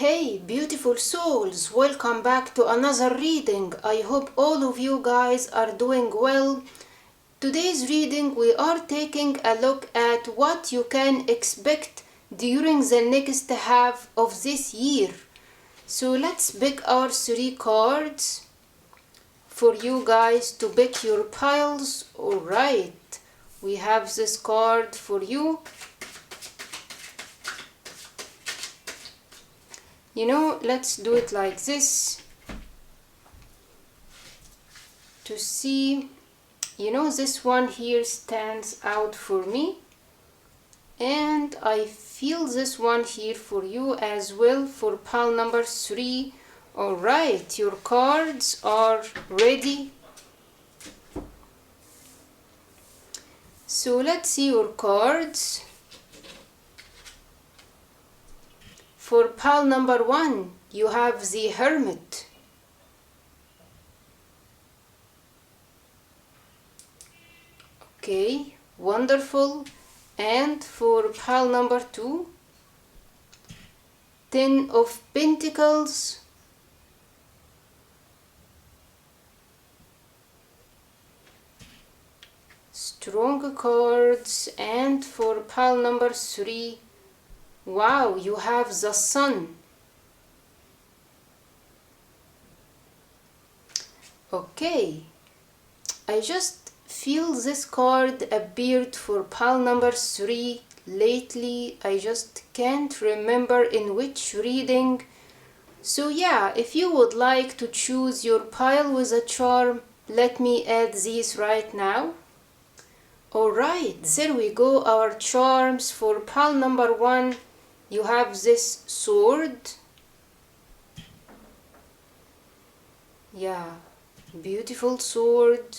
Hey beautiful souls, welcome back to another reading. I hope all of you guys are doing well. Today's reading we are taking a look at what you can expect during the next half of this year. So let's pick our 3 cards for you guys to pick your piles. Alright, we have this card for you. Let's do it like this to see. This one here stands out for me, and I feel this one here for you as well for pile number 3. Alright, your cards are ready. So let's see your cards. For pile number 1, you have the Hermit. Okay, wonderful. And for pile number 2, 10 of Pentacles. Strong cards. And for pile number 3, wow, you have the Sun. Okay, I just feel this card appeared for pile number 3 lately. I just can't remember in which reading. So yeah, if you would like to choose your pile with a charm, let me add these right now. Alright, there we go, our charms. For pile number 1, you have this sword. Yeah, beautiful sword.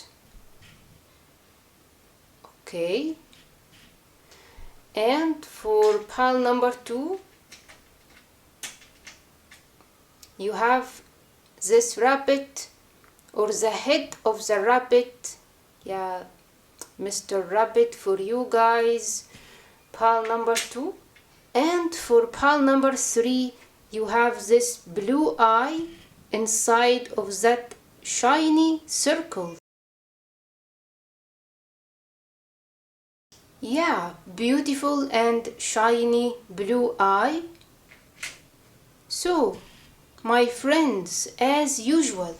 Okay. And for pile number 2, you have this rabbit, or the head of the rabbit. Yeah, Mr. Rabbit for you guys. Pile number 2. And for pile number 3, you have this blue eye inside of that shiny circle. Yeah, beautiful and shiny blue eye. So, my friends, as usual,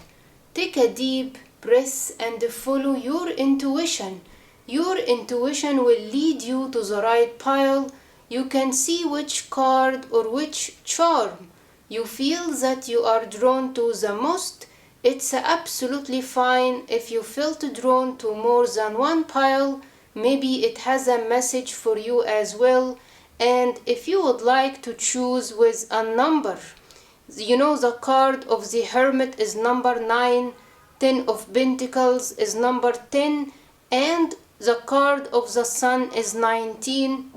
take a deep breath and follow your intuition. Your intuition will lead you to the right pile. You can see which card or which charm you feel that you are drawn to the most. It's absolutely fine if you felt drawn to more than one pile. Maybe it has a message for you as well. And if you would like to choose with a number, the card of the Hermit is number 9, 10 of Pentacles is number 10, and the card of the Sun is 19.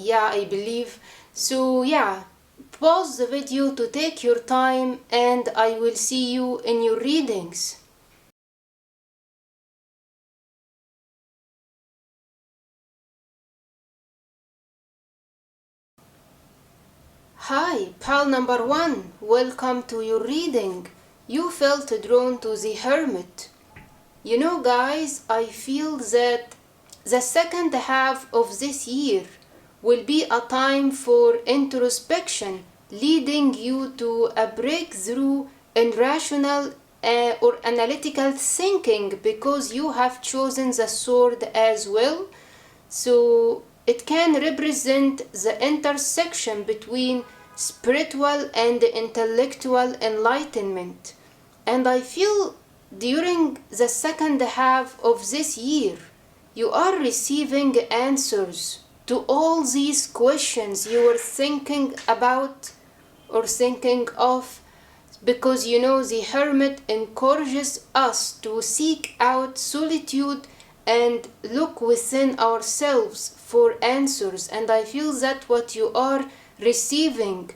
Yeah, I believe. So yeah, pause the video to take your time, and I will see you in your readings. Hi, pile number 1, welcome to your reading. You felt drawn to the Hermit. Guys, I feel that the second half of this year will be a time for introspection, leading you to a breakthrough in rational or analytical thinking, because you have chosen the sword as well. So it can represent the intersection between spiritual and intellectual enlightenment. And I feel during the second half of this year, you are receiving answers to all these questions you were thinking about or thinking of, because the Hermit encourages us to seek out solitude and look within ourselves for answers. And I feel that what you are receiving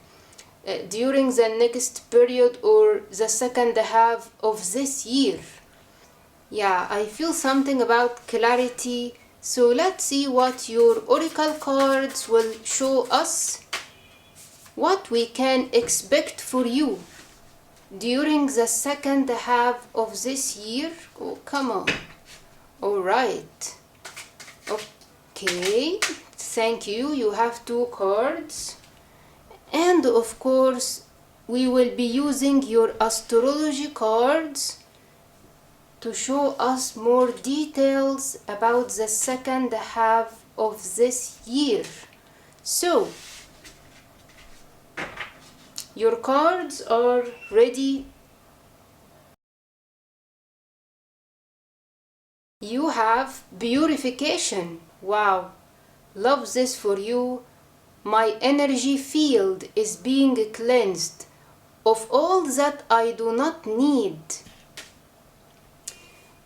during the next period or the second half of this year. Yeah, I feel something about clarity. So let's see what your oracle cards will show us. what we can expect for you during the second half of this year. Oh, come on. All right. Okay, thank you. You have 2 cards. And of course, we will be using your astrology cards to show us more details about the second half of this year. So, your cards are ready. You have purification. Wow, love this for you. My energy field is being cleansed of all that I do not need.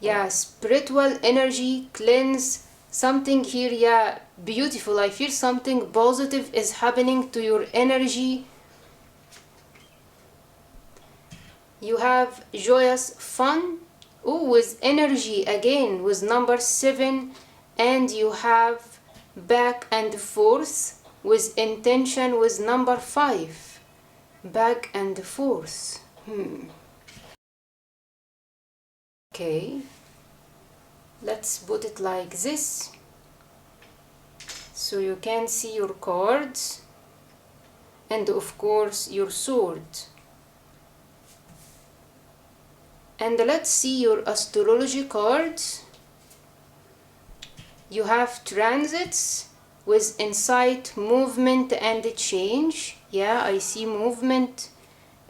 Yeah, spiritual energy cleanse something here. Yeah, beautiful. I feel something positive is happening to your energy. You have joyous fun. Oh, with energy again with number 7. And you have back and forth with intention with number 5. Back and forth. Okay, let's put it like this so you can see your cards and of course your sword. And let's see your astrology cards. You have transits with insight, movement and change. Yeah, I see movement.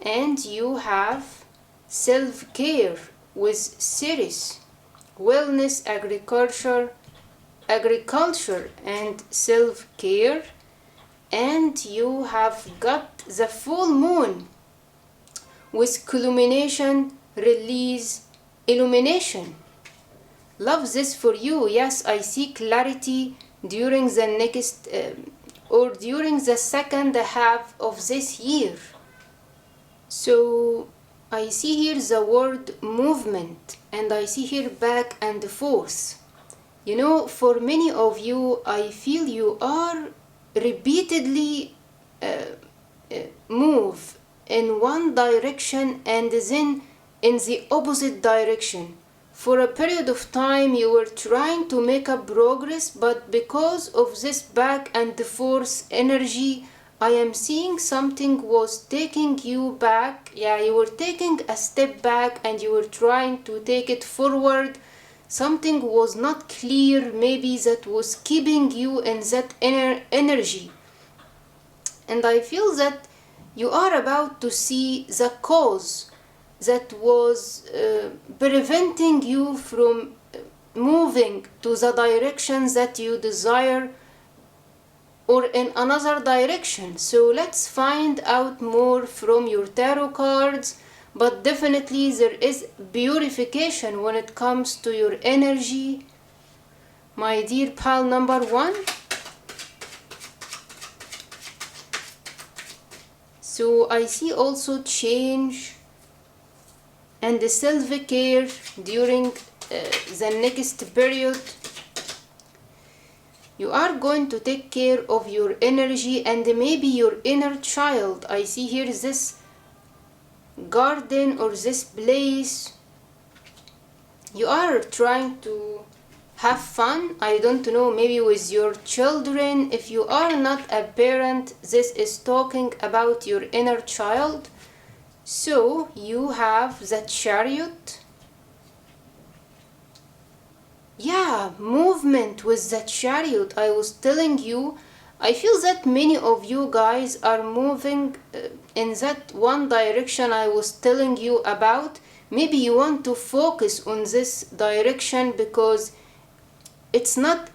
And you have self-care with Ceres, wellness, agriculture and self-care. And you have got the full moon with culmination, release, illumination. Love this for you. Yes, I see clarity during the next or during the second half of this year. So I see here the word movement and I see here back and forth. You know, for many of you, I feel you are repeatedly move in one direction and then in the opposite direction. For a period of time you were trying to make a progress, but because of this back and forth energy, I am seeing something was taking you back. Yeah, you were taking a step back and you were trying to take it forward. Something was not clear, maybe that was keeping you in that energy. And I feel that you are about to see the cause that was preventing you from moving to the direction that you desire or in another direction. So let's find out more from your tarot cards. But definitely there is purification when it comes to your energy, my dear pal number 1. So I see also change and the self-care during the next period. You are going to take care of your energy and maybe your inner child. I see here this garden or this place. You are trying to have fun. I don't know, maybe with your children. If you are not a parent, this is talking about your inner child. So you have the Chariot. Yeah, movement with the Chariot. I was telling you, I feel that many of you guys are moving in that one direction I was telling you about. Maybe you want to focus on this direction because it's not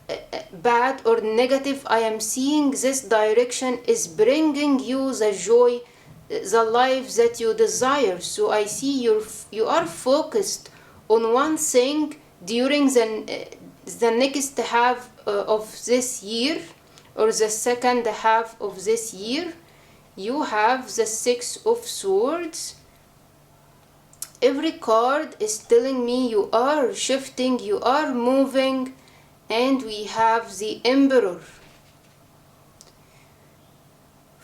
bad or negative. I am seeing this direction is bringing you the joy, the life that you desire. So I see you are focused on one thing during the next half of this year or the second half of this year. You have the 6 of Swords. Every card is telling me you are shifting, you are moving. And we have the Emperor.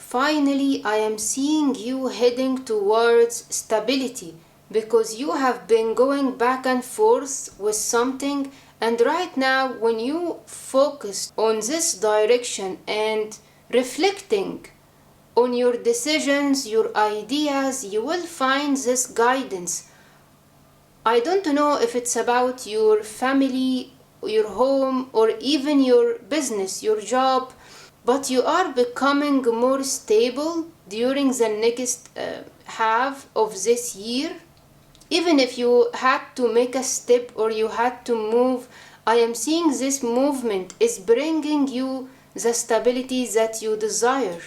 finally I am seeing you heading towards stability, because you have been going back and forth with something, and right now when you focus on this direction and reflecting on your decisions, your ideas, you will find this guidance. I don't know if it's about your family, your home, or even your business, your job, but you are becoming more stable during the next half of this year. Even if you had to make a step or you had to move, I am seeing this movement is bringing you the stability that you desire.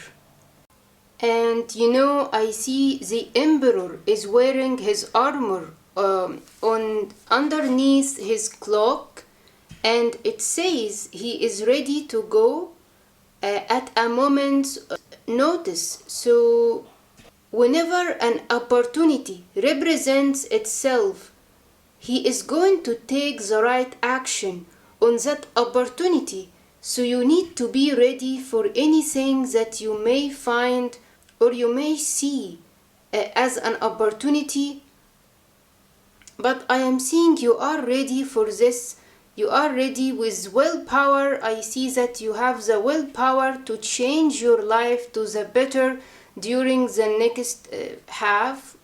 And you know, I see the emperor is wearing his armor on underneath his cloak, and it says he is ready to go at a moment's notice. So whenever an opportunity represents itself, he is going to take the right action on that opportunity. So you need to be ready for anything that you may find or you may see as an opportunity. But I am seeing you are ready for this. You are ready with willpower. I see that you have the willpower to change your life to the better during the next half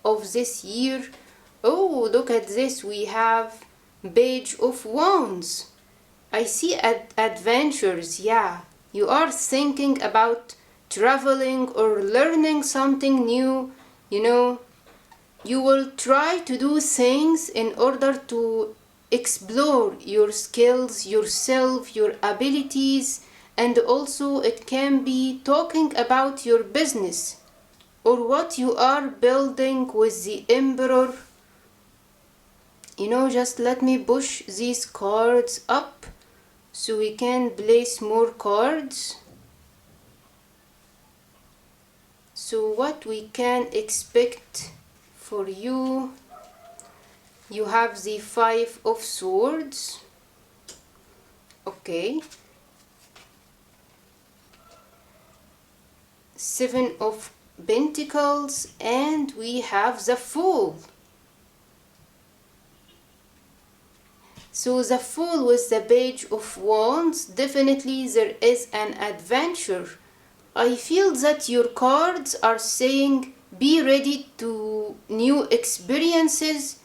of this year. Oh, look at this. We have Page of Wands. I see adventures. Yeah, you are thinking about traveling or learning something new. You know, you will try to do things in order to explore your skills, yourself, your abilities, and also it can be talking about your business or what you are building with the emperor. You know, just let me push these cards up so we can place more cards. So what we can expect for you, you have the Five of Swords. Okay. Seven of Pentacles, and we have the Fool. So the Fool with the Page of Wands, definitely there is an adventure. I feel that your cards are saying be ready to new experiences,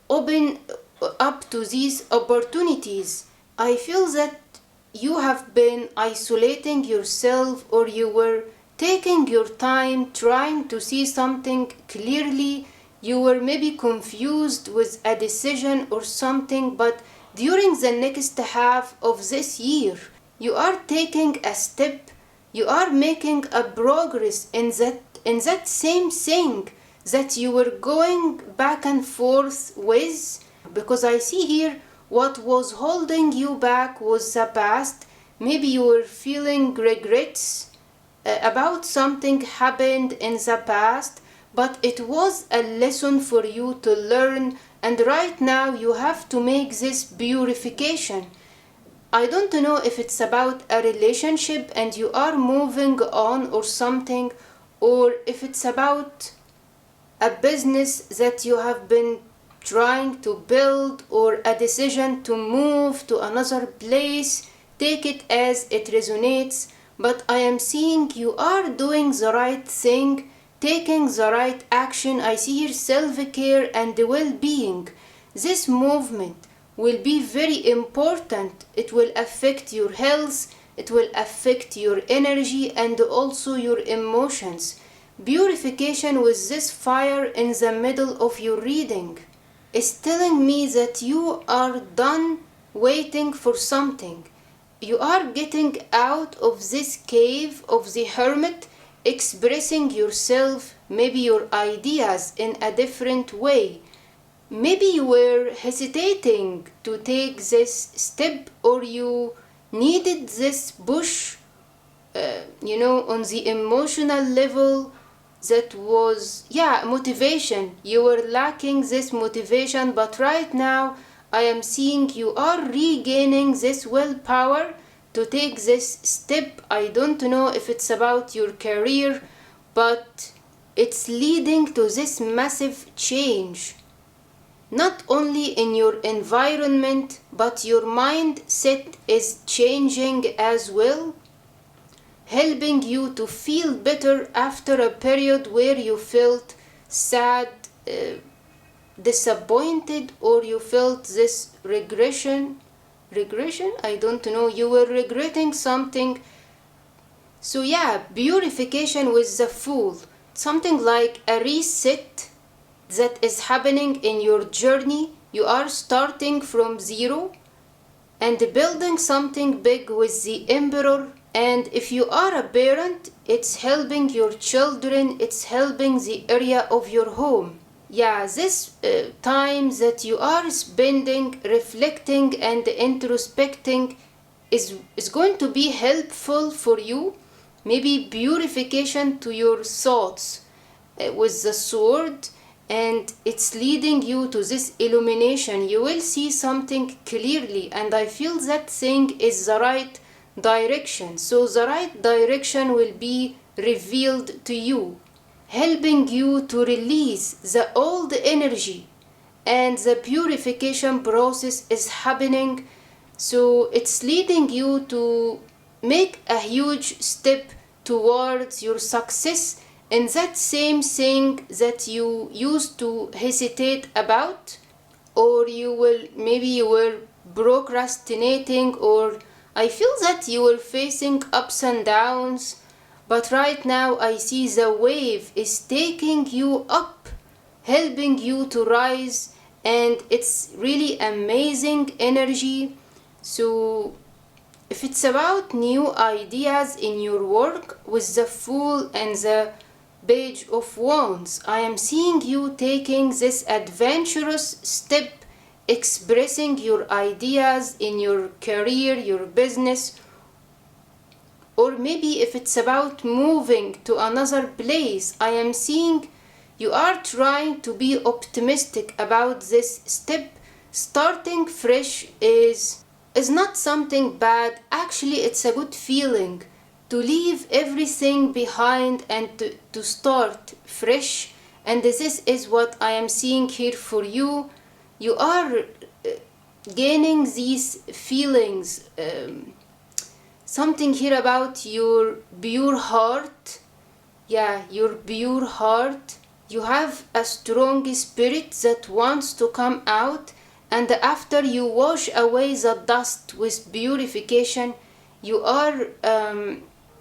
open up to these opportunities. I feel that you have been isolating yourself, or you were taking your time trying to see something clearly. You were maybe confused with a decision or something, but during the next half of this year, you are taking a step, you are making a progress in that same thing that you were going back and forth with. Because I see here what was holding you back was the past. Maybe you were feeling regrets about something happened in the past, but it was a lesson for you to learn, and right now you have to make this purification. I don't know if it's about a relationship and you are moving on or something, or if it's about a business that you have been trying to build, or a decision to move to another place. Take it as it resonates, but I am seeing you are doing the right thing, taking the right action. I see here self-care and well-being. This movement will be very important. It will affect your health, it will affect your energy and also your emotions. Purification with this fire in the middle of your reading is telling me that you are done waiting for something. You are getting out of this cave of the hermit, expressing yourself, maybe your ideas in a different way. Maybe you were hesitating to take this step, or you needed this push, on the emotional level. That was, motivation. You were lacking this motivation, but right now I am seeing you are regaining this willpower to take this step. I don't know if it's about your career, but it's leading to this massive change. Not only in your environment, but your mindset is changing as well, helping you to feel better after a period where you felt sad, disappointed, or you felt this regression, I don't know, you were regretting something. So yeah, purification with the Fool, something like a reset that is happening in your journey. You are starting from zero and building something big with the Emperor. And if you are a parent, it's helping your children, it's helping the area of your home. Yeah, this time that you are spending reflecting and introspecting is going to be helpful for you. Maybe purification to your thoughts with the sword, and it's leading you to this illumination. You will see something clearly, and I feel that thing is the right direction. So the right direction will be revealed to you, helping you to release the old energy, and the purification process is happening. So it's leading you to make a huge step towards your success in that same thing that you used to hesitate about, or maybe you were procrastinating, or I feel that you were facing ups and downs. But right now I see the wave is taking you up, helping you to rise, and it's really amazing energy. So if it's about new ideas in your work with the Fool and the Page of Wands, I am seeing you taking this adventurous step, expressing your ideas in your career, your business, or maybe if it's about moving to another place. I am seeing you are trying to be optimistic about this step. Starting fresh is not something bad. Actually, it's a good feeling to leave everything behind and to start fresh. And this is what I am seeing here for you. You are gaining these feelings. Something here about your pure heart. Yeah, your pure heart. You have a strong spirit that wants to come out, and after you wash away the dust with purification, you are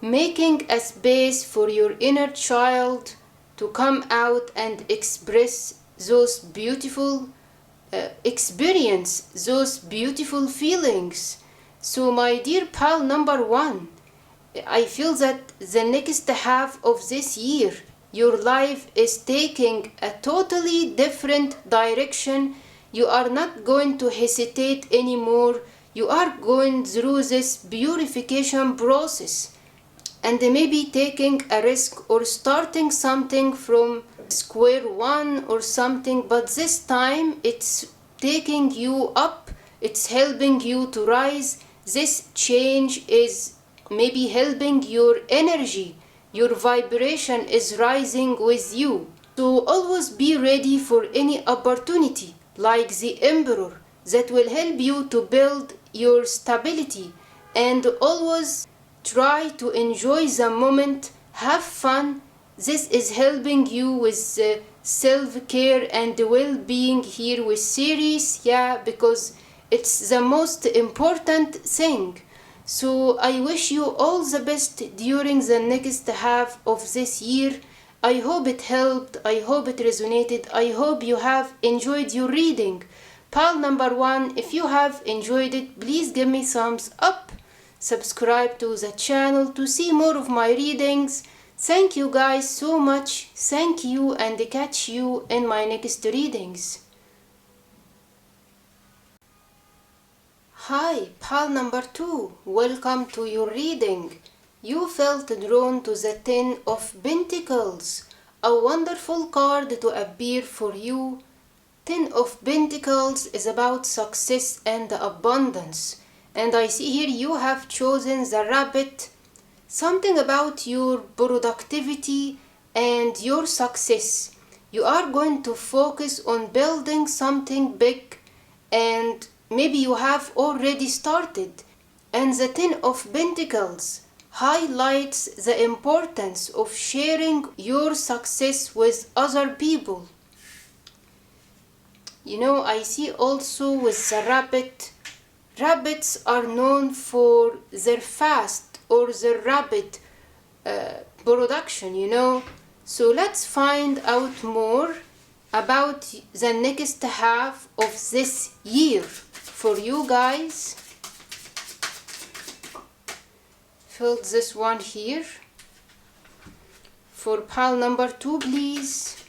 making a space for your inner child to come out and express those beautiful experience, those beautiful feelings. So my dear pal number one, I feel that the next half of this year, your life is taking a totally different direction. You are not going to hesitate anymore. You are going through this purification process, and maybe taking a risk or starting something from square one or something, but this time it's taking you up, it's helping you to rise. This change is maybe helping your energy, your vibration is rising with you. So always be ready for any opportunity like the Emperor that will help you to build your stability, and always try to enjoy the moment, have fun. This is helping you with self-care and well-being here with series, yeah, because it's the most important thing. So I wish you all the best during the next half of this year. I hope it helped, I hope it resonated, I hope you have enjoyed your reading. Pal number one, if you have enjoyed it, please give me thumbs up. Subscribe to the channel to see more of my readings. Thank you guys so much. Thank you, and catch you in my next readings. Hi, pal number two. Welcome to your reading. You felt drawn to the Ten of Pentacles, a wonderful card to appear for you. Ten of Pentacles is about success and abundance. And I see here you have chosen the rabbit, something about your productivity and your success. You are going to focus on building something big, and maybe you have already started. And the Ten of Pentacles highlights the importance of sharing your success with other people. You know, I see also with the rabbit, rabbits are known for their fast or their rapid production, you know. So let's find out more about the next half of this year for you guys. Fill this one here. For pile number 2, please.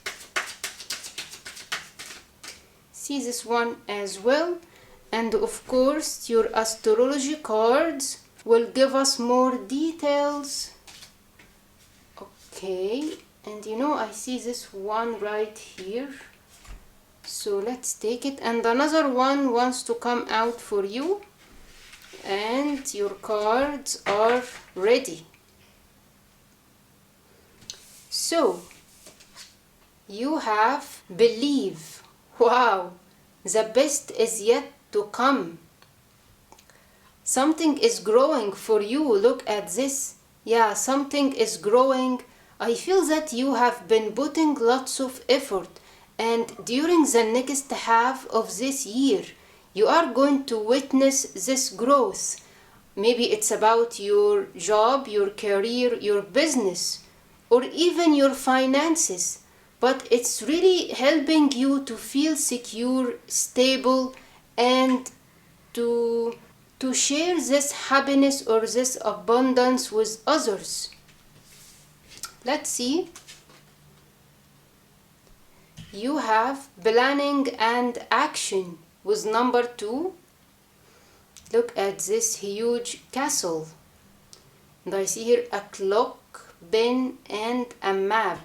See this one as well. And of course, your astrology cards will give us more details. Okay, and you know, I see this one right here. So let's take it. And another one wants to come out for you. And your cards are ready. So, you have believe. Wow, the best is yet to come. Something is growing for you. Look at this. Yeah, something is growing. I feel that you have been putting lots of effort, and during the next half of this year, you are going to witness this growth. Maybe it's about your job, your career, your business, or even your finances. But it's really helping you to feel secure, stable, and to share this happiness or this abundance with others. Let's see. You have planning and action with number 2. Look at this huge castle. And I see here a clock, pen, and a map.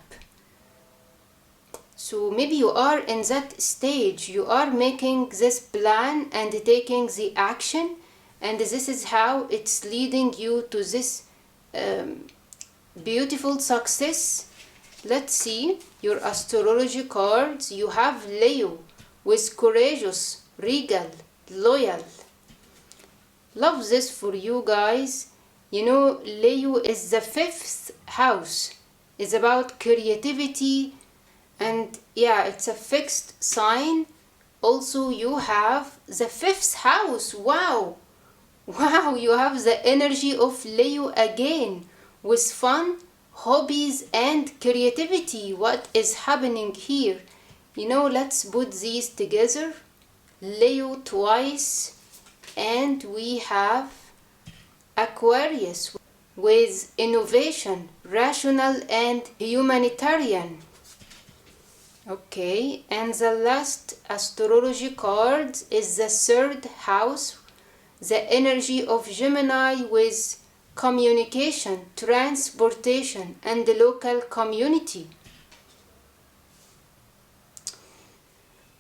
So maybe you are in that stage. You are making this plan and taking the action, and this is how it's leading you to this beautiful success. Let's see your astrology cards. You have Leo with courageous, regal, loyal. Love this for you guys. You know, Leo is the 5th house. It's about creativity, and yeah, it's a fixed sign. Also, you have the 5th house. Wow, you have the energy of Leo again, with fun, hobbies, and creativity. What is happening here? You know, let's put these together. Leo twice, and we have Aquarius with innovation, rational, and humanitarian. Okay, and the last astrology card is the 3rd house, the energy of Gemini with communication, transportation, and the local community.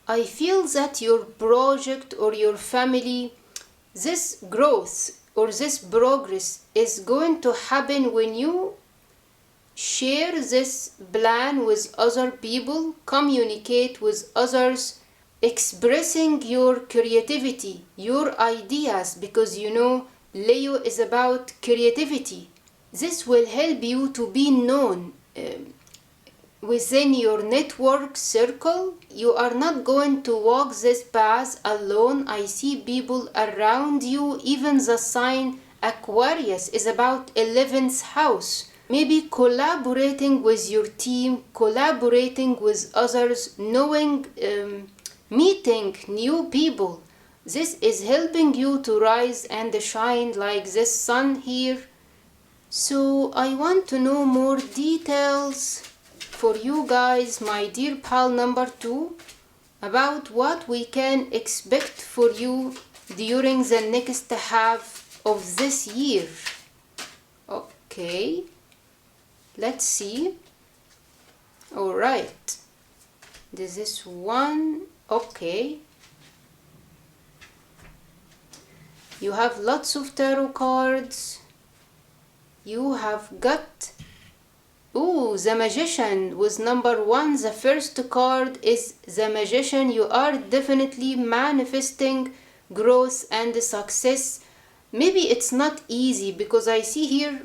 I feel that your project or your family, this growth or this progress is going to happen when you share this plan with other people, communicate with others, expressing your creativity, your ideas, because you know Leo is about creativity. This will help you to be known within your network circle. You are not going to walk this path alone. I see people around you. Even the sign Aquarius is about 11th house. Maybe collaborating with your team, collaborating with others, knowing, meeting new people. This is helping you to rise and shine like this sun here. So I want to know more details for you guys, my dear pal number 2, about what we can expect for you during the next half of this year. Okay, let's see. All right, this is one. Okay, You have lots of tarot cards. You have got, the Magician was number 1. The first card is the Magician. You are definitely manifesting growth and success. Maybe it's not easy, because I see here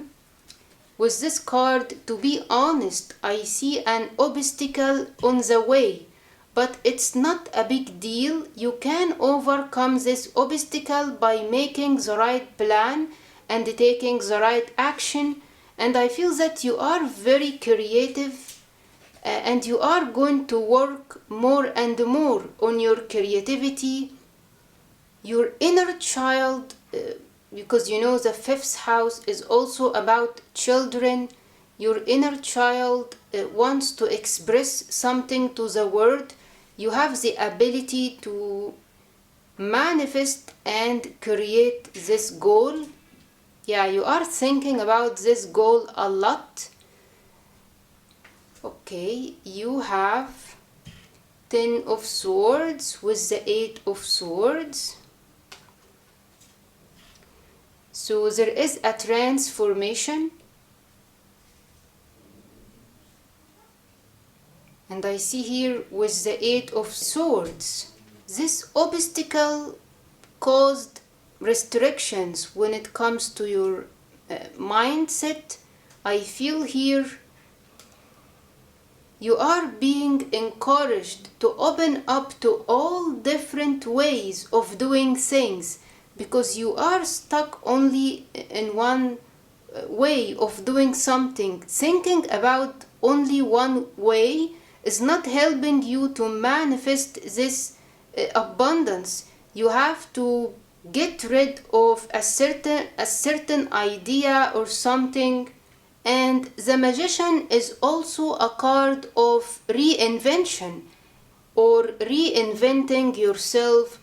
with this card, to be honest, I see an obstacle on the way, but it's not a big deal. You can overcome this obstacle by making the right plan and taking the right action. And I feel that you are very creative, and you are going to work more and more on your creativity, your inner child, because you know the 5th house is also about children. Your inner child wants to express something to the world. You have the ability to manifest and create this goal. Yeah, you are thinking about this goal a lot. Okay, you have 10 of Swords with the 8 of Swords. So there is a transformation. And I see here with the 8 of Swords, this obstacle caused restrictions when it comes to your mindset. I feel here you are being encouraged to open up to all different ways of doing things, because you are stuck only in one way of doing something. Thinking about only one way is not helping you to manifest this abundance. You have to get rid of a certain idea or something. And the Magician is also a card of reinvention, or reinventing yourself.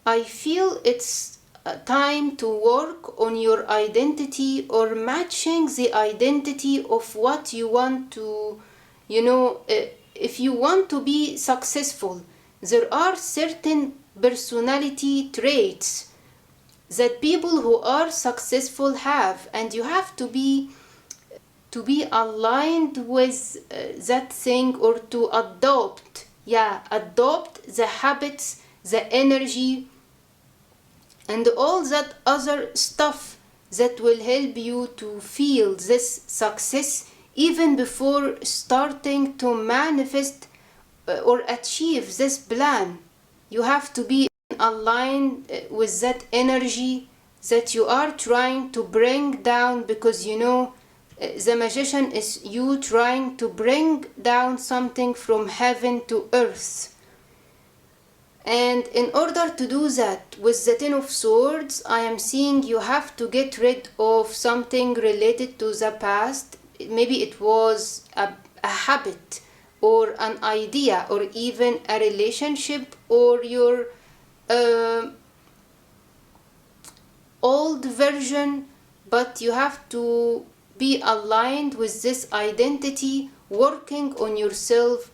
I feel it's time to work on your identity, or matching the identity of what you want to, if you want to be successful, there are certain personality traits that people who are successful have, and you have to be aligned with that thing, or to adopt the habits, the energy, and all that other stuff that will help you to feel this success even before starting to manifest or achieve this plan. You have to be aligned with that energy that you are trying to bring down, because the Magician is you trying to bring down something from heaven to earth. And in order to do that, with the 10 of Swords, I am seeing you have to get rid of something related to the past. Maybe it was a habit, or an idea, or even a relationship, or your old version, but you have to be aligned with this identity, working on yourself.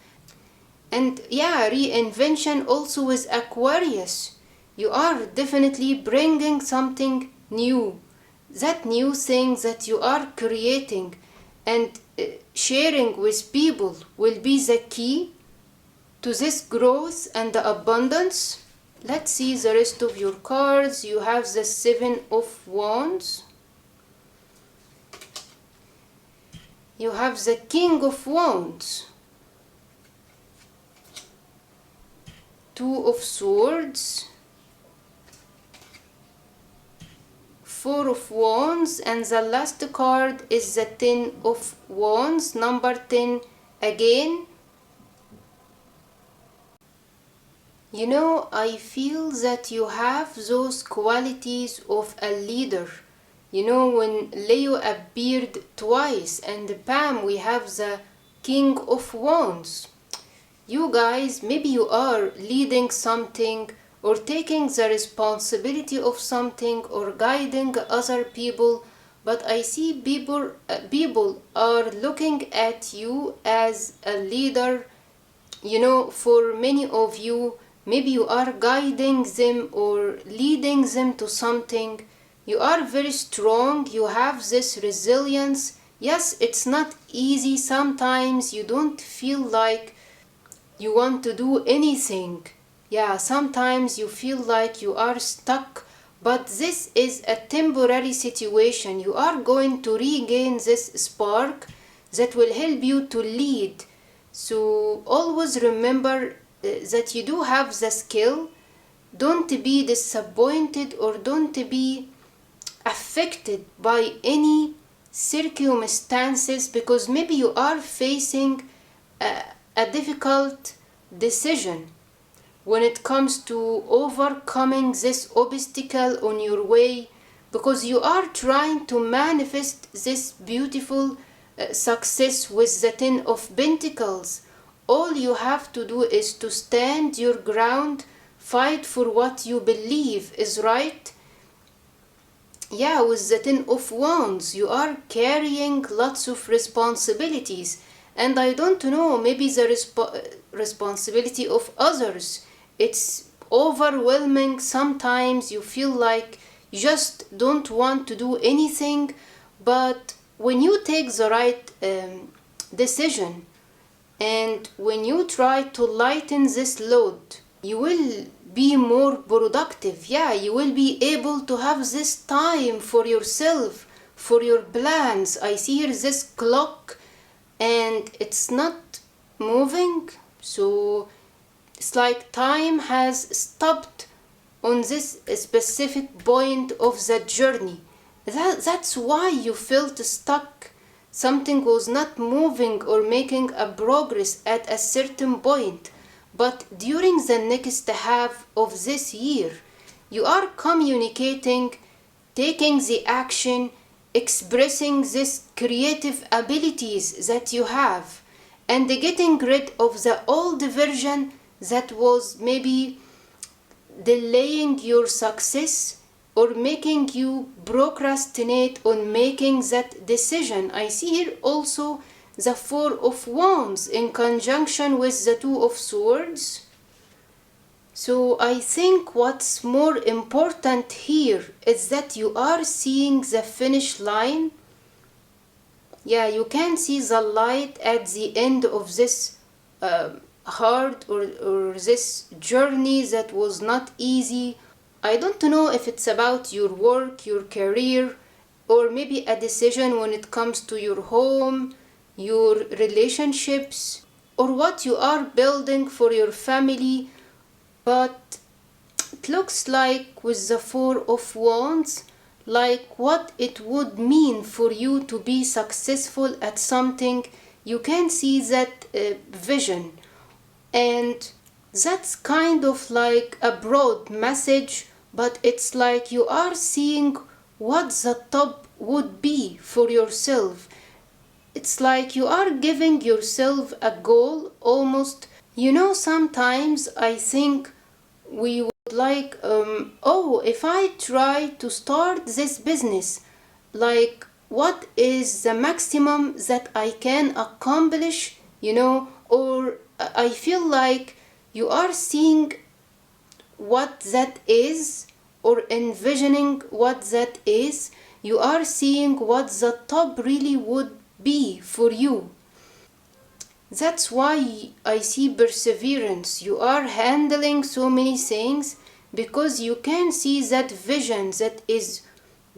And reinvention also with Aquarius. You are definitely bringing something new. That new thing that you are creating and sharing with people will be the key to this growth and the abundance. Let's see the rest of your cards. You have the 7 of Wands. You have the King of Wands, 2 of Swords, 4 of Wands, and the last card is the 10 of Wands, number 10 again. I feel that you have those qualities of a leader. When Leo appeared twice, and Pam, we have the King of Wands. You guys, maybe you are leading something, or taking the responsibility of something, or guiding other people, but I see people are looking at you as a leader. For many of you, Maybe you are guiding them or leading them to something. You are very strong, you have this resilience. Yes, it's not easy. Sometimes you don't feel like you want to do anything. Yeah, sometimes you feel like you are stuck, but this is a temporary situation. You are going to regain this spark that will help you to lead. So always remember that you do have the skill. Don't be disappointed or don't be affected by any circumstances, because maybe you are facing a difficult decision when it comes to overcoming this obstacle on your way, because you are trying to manifest this beautiful success with the Ten of Pentacles. All you have to do is to stand your ground, fight for what you believe is right. Yeah, with the Ten of Wands, you are carrying lots of responsibilities, and I don't know, maybe the responsibility of others. It's overwhelming. Sometimes you feel like you just don't want to do anything, but when you take the right decision and when you try to lighten this load, you will be more productive. Yeah, you will be able to have this time for yourself, for your plans. I see here this clock and it's not moving, so it's like time has stopped on this specific point of the journey. That's why you felt stuck. Something was not moving or making a progress at a certain point. But during the next half of this year, you are communicating, taking the action, expressing these creative abilities that you have, and getting rid of the old version that was maybe delaying your success or making you procrastinate on making that decision. I see here also the Four of Wands in conjunction with the Two of Swords. So I think what's more important here is that you are seeing the finish line. Yeah, you can see the light at the end of this hard or this journey that was not easy. I don't know if it's about your work, your career, or maybe a decision when it comes to your home, your relationships, or what you are building for your family. But it looks like with the Four of Wands, like what it would mean for you to be successful at something. You can see that vision, and that's kind of like a broad message, but it's like you are seeing what the top would be for yourself. It's like you are giving yourself a goal almost. You know, sometimes I think we would like, if I try to start this business, like what is the maximum that I can accomplish, or I feel like you are seeing what that is or envisioning what that is. You are seeing what the top really would be for you. That's why I see perseverance. You are handling so many things because you can see that vision that is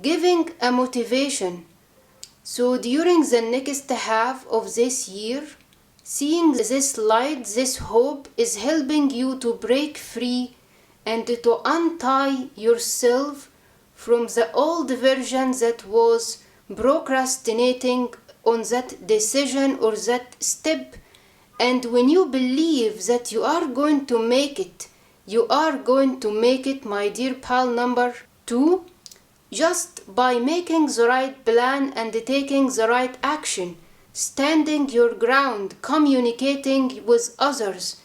giving a motivation. So during the next half of this year, seeing this light, this hope is helping you to break free and to untie yourself from the old version that was procrastinating on that decision or that step. And when you believe that you are going to make it, you are going to make it, my dear pal number 2, just by making the right plan and taking the right action, standing your ground, communicating with others.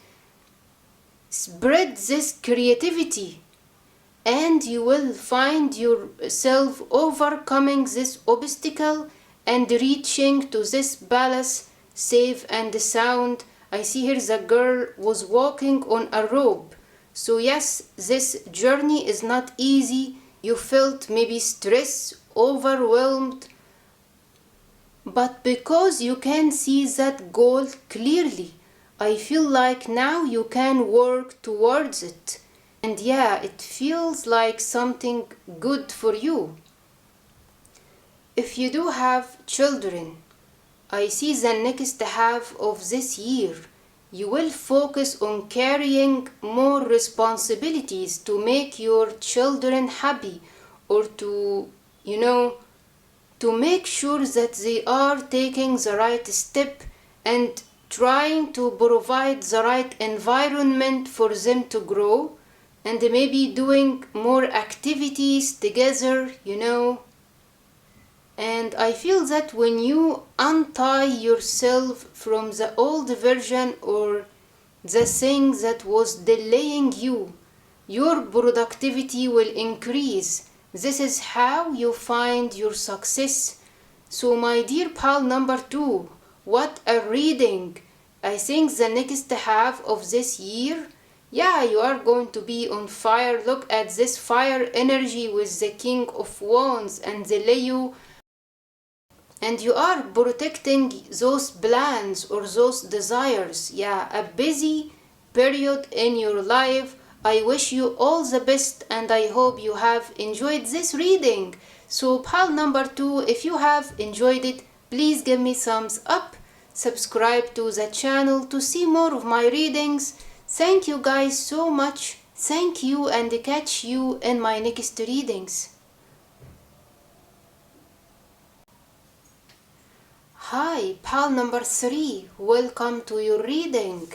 Spread this creativity and you will find yourself overcoming this obstacle and reaching to this palace safe and sound. I see here the girl was walking on a rope, So yes, this journey is not easy. You felt maybe stress, overwhelmed, but because you can see that goal clearly, I feel like now you can work towards it. And yeah, it feels like something good for you. If you do have children, I see the next half of this year. You will focus on carrying more responsibilities to make your children happy, or to make sure that they are taking the right step and trying to provide the right environment for them to grow, and maybe doing more activities together. And I feel that when you untie yourself from the old version or the thing that was delaying you, your productivity will increase. This is how you find your success. So my dear pal number 2, what a reading. I think the next half of this year, yeah, you are going to be on fire. Look at this fire energy with the King of Wands and the Leo, and you are protecting those plans or those desires. Yeah, a busy period in your life. I wish you all the best, and I hope you have enjoyed this reading. So pal number 2, if you have enjoyed it, please give me thumbs up, subscribe to the channel to see more of my readings. Thank you guys so much. Thank you, and catch you in my next readings. Hi, pal number 3, welcome to your reading.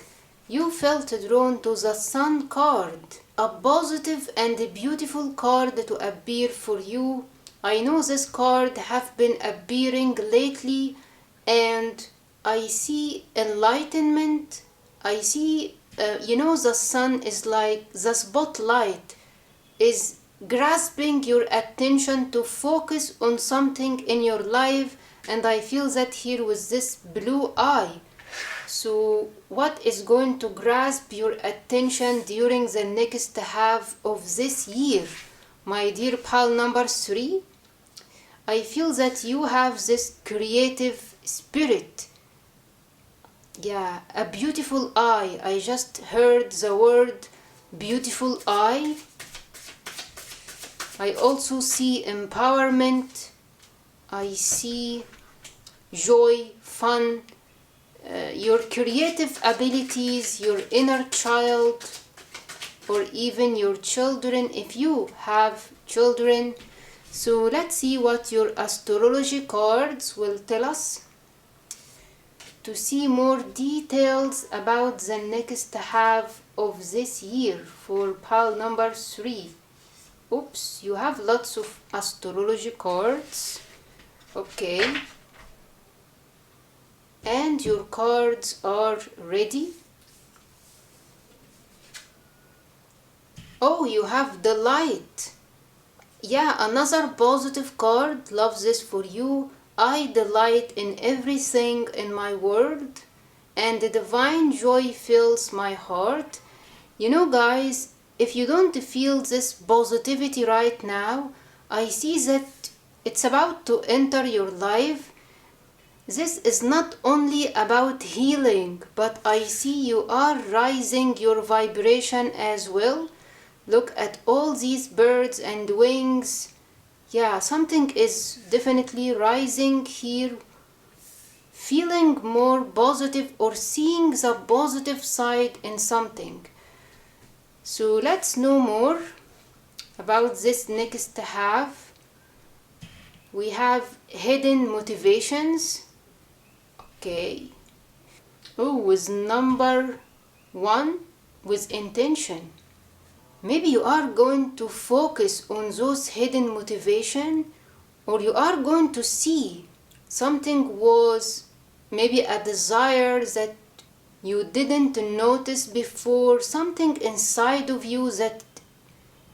You felt drawn to the Sun card, a positive and beautiful card to appear for you. I know this card have been appearing lately, and I see enlightenment. I see, the sun is like the spotlight is grasping your attention to focus on something in your life, and I feel that here with this blue eye. So what is going to grasp your attention during the next half of this year? My dear pal number 3, I feel that you have this creative spirit. Yeah, a beautiful eye. I just heard the word beautiful eye. I also see empowerment. I see joy, fun, your creative abilities, your inner child, or even your children if you have children. So let's see what your astrology cards will tell us. To see more details about the next half of this year for pal number 3. Oops, you have lots of astrology cards. Okay. And your cards are ready. Oh, you have the light. Yeah, another positive card. Love this for you. I delight in everything in my world, and the divine joy fills my heart. Guys, if you don't feel this positivity right now, I see that it's about to enter your life. This is not only about healing, but I see you are rising your vibration as well. Look at all these birds and wings. Yeah, something is definitely rising here. Feeling more positive or seeing the positive side in something. So let's know more about this next half. We have hidden motivations. Okay. Oh, with number 1, with intention. Maybe you are going to focus on those hidden motivation, or you are going to see something was maybe a desire that you didn't notice before, something inside of you that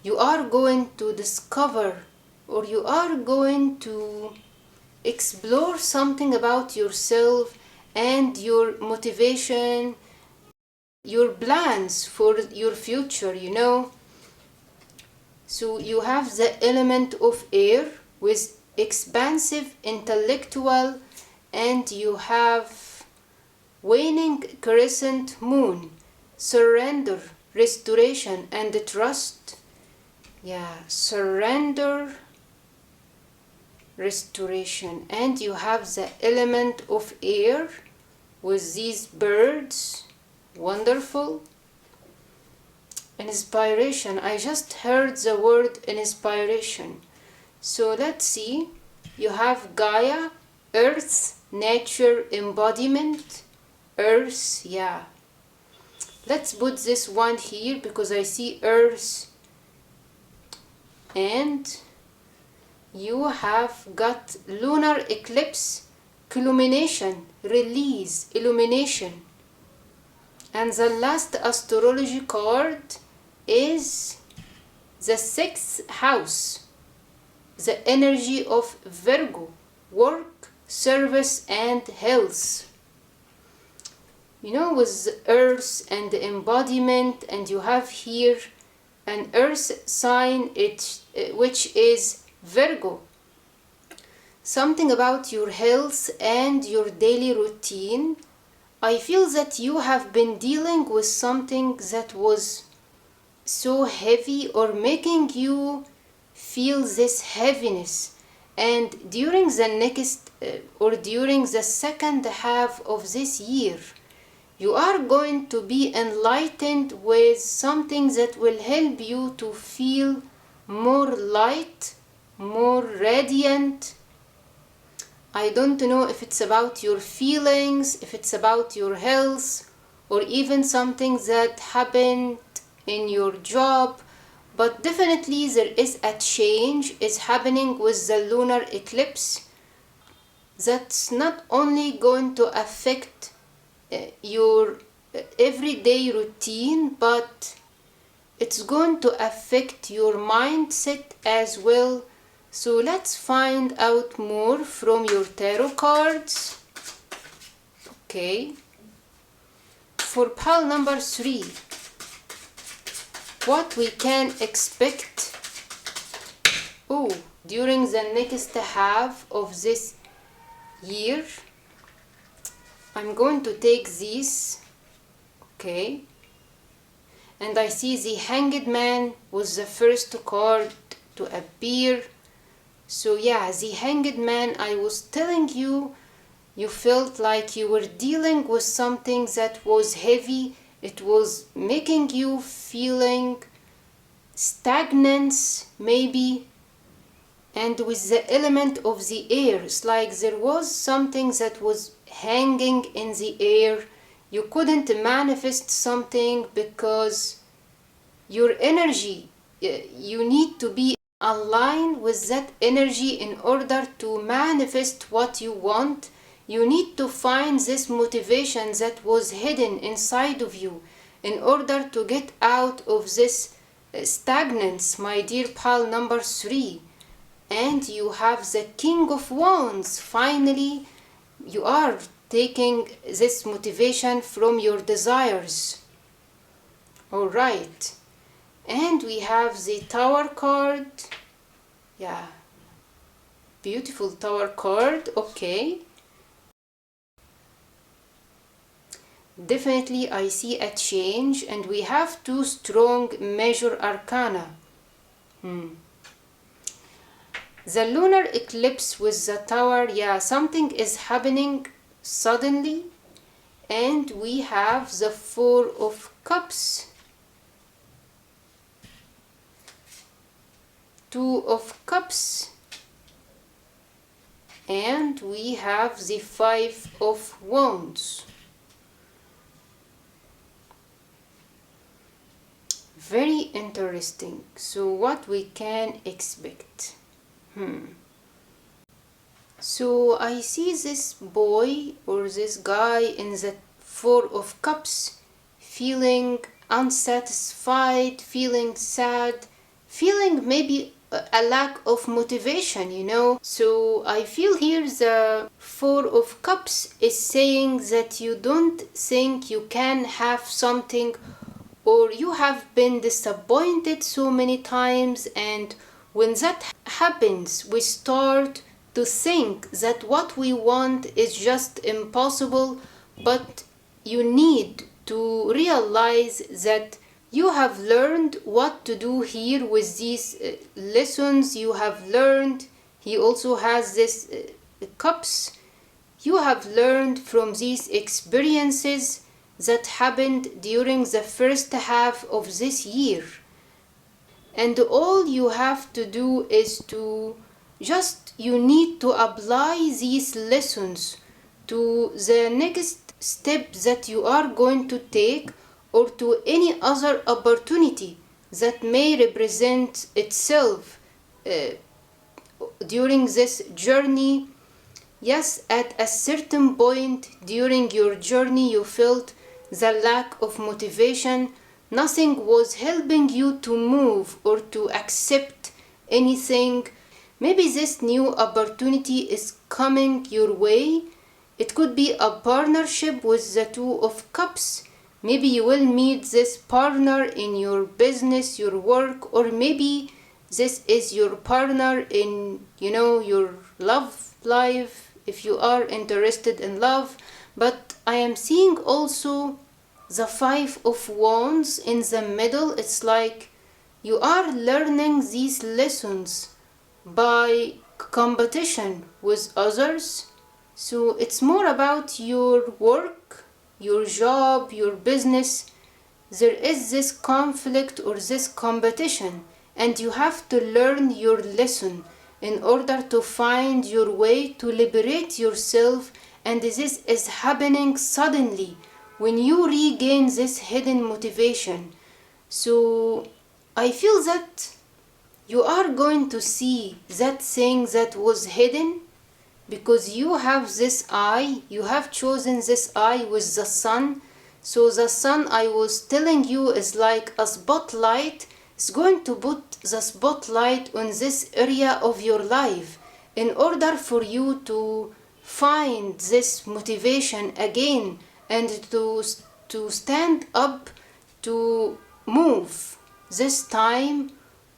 you are going to discover, or you are going to explore something about yourself and your motivation. your plans for your future, you know. So you have the element of air with expansive intellectual, and you have waning crescent moon, surrender, restoration, and trust. Yeah, surrender, restoration. And you have the element of air with these birds. Wonderful. Inspiration. I just heard the word inspiration. So let's see. You have Gaia, Earth, nature, embodiment. Earth, yeah. Let's put this one here because I see Earth. And you have got lunar eclipse, culmination, release, illumination. And the last astrology card is the 6th house, the energy of Virgo, work, service, and health. You know, with earth and embodiment, and you have here an earth sign, which is Virgo. Something about your health and your daily routine. I feel that you have been dealing with something that was so heavy or making you feel this heaviness, and during the next or during the second half of this year you are going to be enlightened with something that will help you to feel more light, more radiant. I don't know if it's about your feelings, if it's about your health, or even something that happened in your job, but definitely there is a change is happening with the lunar eclipse that's not only going to affect your everyday routine, but it's going to affect your mindset as well. So let's find out more from your tarot cards. Okay, for pile number 3, what we can expect during the next half of this year. I'm going to take these, okay, and I see the Hanged Man was the first card to appear. So yeah, the Hanged Man, I was telling you, you felt like you were dealing with something that was heavy. It was making you feeling stagnance maybe, and with the element of the air, it's like there was something that was hanging in the air. You couldn't manifest something because your energy, you need to be aligned with that energy in order to manifest what you want. You need to find this motivation that was hidden inside of you in order to get out of this stagnance, my dear pal number 3. And you have the King of Wands. Finally, you are taking this motivation from your desires. Alright. And we have the Tower card. Yeah. Beautiful Tower card. Okay. Definitely I see a change, and we have 2 strong major arcana. The lunar eclipse with the Tower, yeah, something is happening suddenly. And we have the 4 of Cups, 2 of Cups, and we have the 5 of Wands. Very interesting. So what we can expect? So I see this boy or this guy in the 4 of Cups feeling unsatisfied, feeling sad, feeling maybe a lack of motivation, you know. So I feel here the Four of Cups is saying that you don't think you can have something, or you have been disappointed so many times, and when that happens we start to think that what we want is just impossible. But you need to realize that you have learned what to do here with these lessons you have learned. He also has this cups. You have learned from these experiences that happened during the first half of this year. And all you have to do is you need to apply these lessons to the next step that you are going to take, or to any other opportunity that may represent itself during this journey. Yes, at a certain point during your journey you felt the lack of motivation. Nothing was helping you to move or to accept anything. Maybe this new opportunity is coming your way. It could be a partnership with the Two of Cups. Maybe you will meet this partner in your business, your work, or maybe this is your partner in, your love life, if you are interested in love. But I am seeing also the Five of Wands in the middle. It's like you are learning these lessons by competition with others. So it's more about your work, your job, your business. There is this conflict or this competition, and you have to learn your lesson in order to find your way to liberate yourself. And this is happening suddenly when you regain this hidden motivation. So I feel that you are going to see that thing that was hidden, because you have this eye, you have chosen this eye with the sun. So the sun, I was telling you, is like a spotlight. It's going to put the spotlight on this area of your life in order for you to find this motivation again, and to stand up, to move this time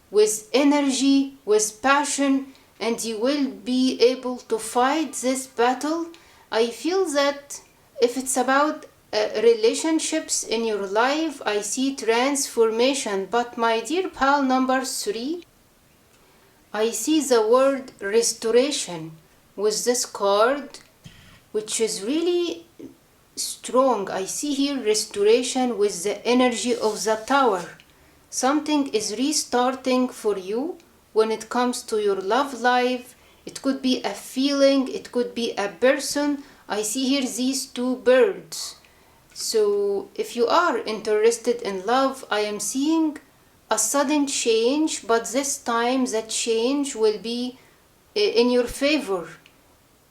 with energy, with passion, and you will be able to fight this battle. I feel that if it's about relationships in your life, I see transformation. But my dear pal number 3, I see the word restoration with this card, which is really strong. I see here restoration with the energy of the Tower. Something is restarting for you when it comes to your love life. It could be a feeling, it could be a person. I see here these two birds. So if you are interested in love, I am seeing a sudden change, but this time that change will be in your favor.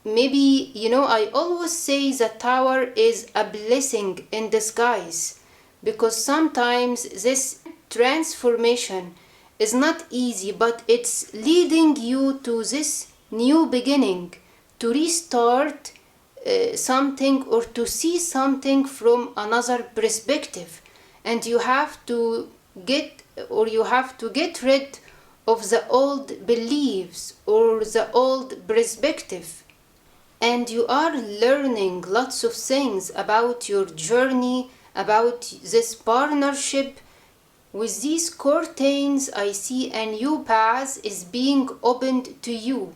Maybe, I always say the Tower is a blessing in disguise, because sometimes this transformation is not easy, but it's leading you to this new beginning, to restart something, or to see something from another perspective. And you have to get rid of the old beliefs or the old perspective. And you are learning lots of things about your journey, about this partnership. With these curtains, I see a new path is being opened to you,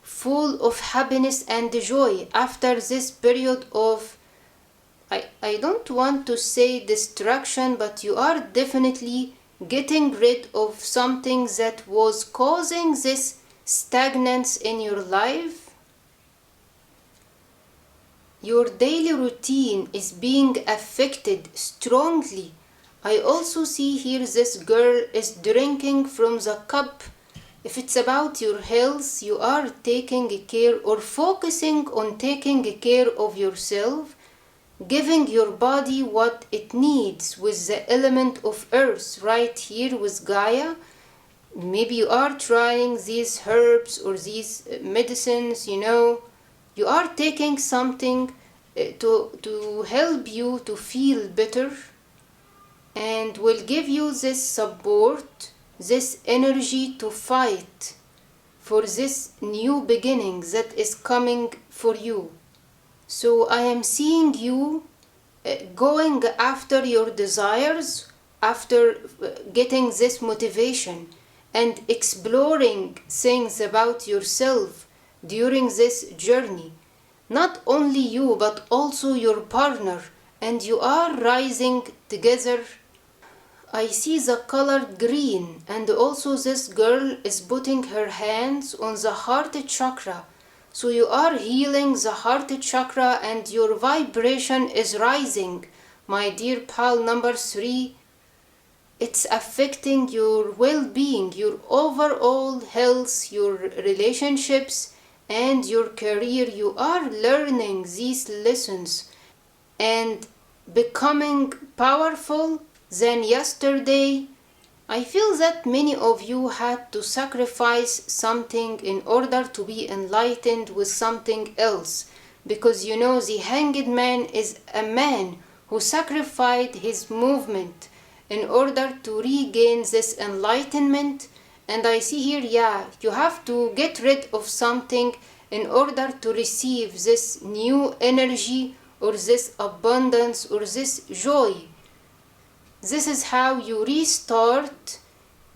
full of happiness and joy after this period of, I don't want to say destruction, but you are definitely getting rid of something that was causing this stagnance in your life. Your daily routine is being affected strongly. I also see here this girl is drinking from the cup. If it's about your health, you are taking care or focusing on taking care of yourself, giving your body what it needs with the element of earth right here with Gaia. Maybe you are trying these herbs or these medicines, you are taking something to help you to feel better, and will give you this support, this energy to fight for this new beginning that is coming for you. So I am seeing you going after your desires, after getting this motivation and exploring things about yourself during this journey. Not only you, but also your partner, and you are rising together. I see the color green, and also this girl is putting her hands on the heart chakra. So you are healing the heart chakra and your vibration is rising. My dear pal number 3, it's affecting your well-being, your overall health, your relationships, and your career. You are learning these lessons and becoming powerful than yesterday. I feel that many of you had to sacrifice something in order to be enlightened with something else, because the hanged man is a man who sacrificed his movement in order to regain this enlightenment. And I see here, you have to get rid of something in order to receive this new energy or this abundance or this joy. This is how you restart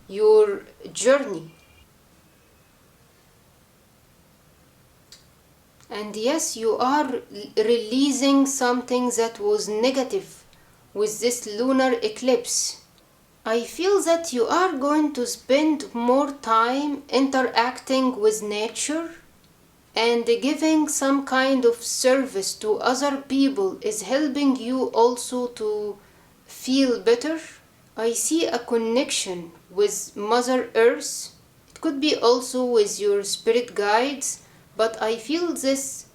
your journey. And yes, you are releasing something that was negative with this lunar eclipse. I feel that you are going to spend more time interacting with nature, and giving some kind of service to other people is helping you also to feel better. I see a connection with Mother Earth. It could be also with your spirit guides, but I feel this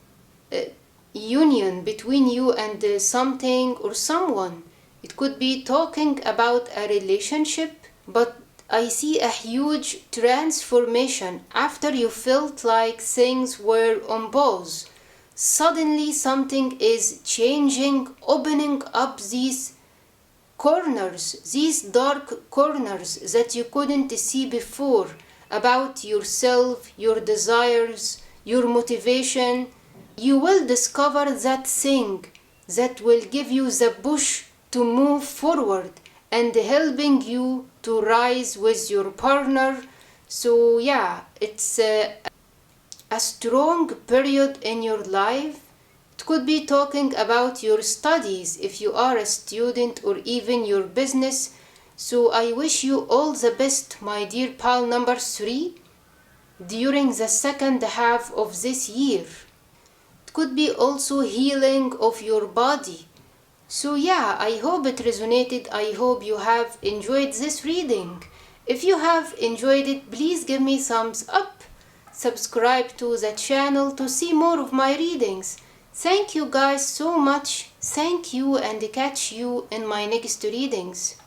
union between you and something or someone. It could be talking about a relationship, but I see a huge transformation after you felt like things were on pause. Suddenly something is changing, opening up these corners, these dark corners that you couldn't see before, about yourself, your desires, your motivation. You will discover that thing that will give you the push to move forward and helping you to rise with your partner. So it's a strong period in your life. It could be talking about your studies if you are a student, or even your business. So I wish you all the best, my dear pal number 3, during the second half of this year. It could be also healing of your body. So I hope it resonated. I hope you have enjoyed this reading. If you have enjoyed it, please give me thumbs up. Subscribe to the channel to see more of my readings. Thank you guys so much. Thank you, and catch you in my next readings.